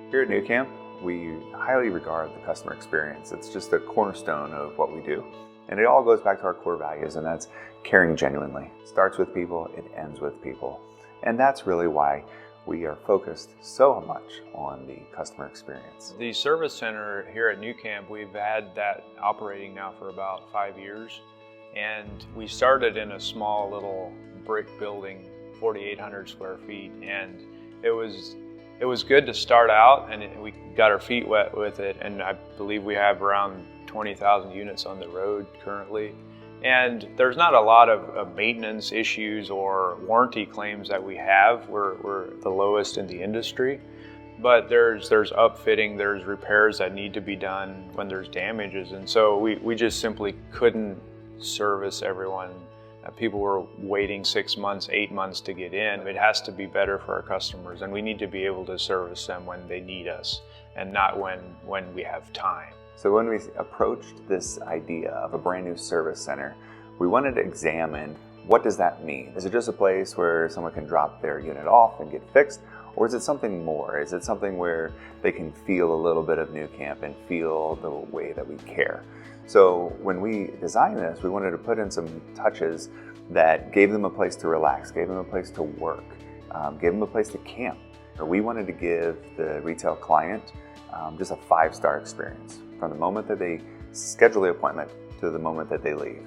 Here at nuCamp, we highly regard the customer experience. It's just a cornerstone of what we do. And it all goes back to our core values, and that's caring genuinely. It starts with people, it ends with people. And that's really why we are focused so much on the customer experience. The service center here at nuCamp, we've had that operating now for about 5 years. And we started in a small little brick building, 4,800 square feet. And it was good to start out, and we got our feet wet with it. And I believe we have around 20,000 units on the road currently. And there's not a lot of maintenance issues or warranty claims that we have. We're the lowest in the industry. But there's upfitting, there's repairs that need to be done when there's damages. And so we just simply couldn't service everyone. People were waiting 6 months, 8 months to get in. It has to be better for our customers, and we need to be able to service them when they need us and not when we have time. So when we approached this idea of a brand new service center, we wanted to examine, what does that mean? Is it just a place where someone can drop their unit off and get fixed? Or is it something more? Is it something where they can feel a little bit of nuCamp and feel the way that we care? So when we designed this, we wanted to put in some touches that gave them a place to relax, gave them a place to work, gave them a place to camp. We wanted to give the retail client just a 5-star experience from the moment that they schedule the appointment to the moment that they leave.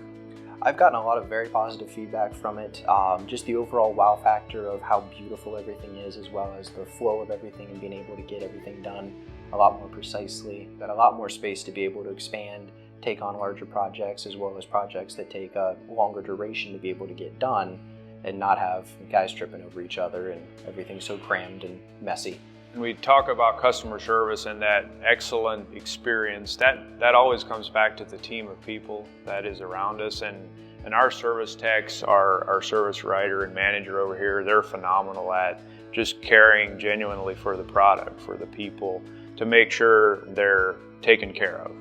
I've gotten a lot of very positive feedback from it. Just the overall wow factor of how beautiful everything is, as well as the flow of everything and being able to get everything done a lot more precisely. Got a lot more space to be able to expand, take on larger projects, as well as projects that take a longer duration to be able to get done and not have guys tripping over each other and everything so crammed and messy. And we talk about customer service and that excellent experience. That always comes back to the team of people that is around us. And our service techs, our service writer and manager over here, they're phenomenal at just caring genuinely for the product, for the people, to make sure they're taken care of.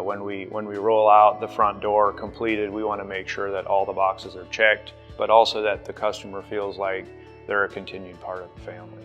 When we roll out the front door completed, we want to make sure that all the boxes are checked, but also that the customer feels like they're a continued part of the family.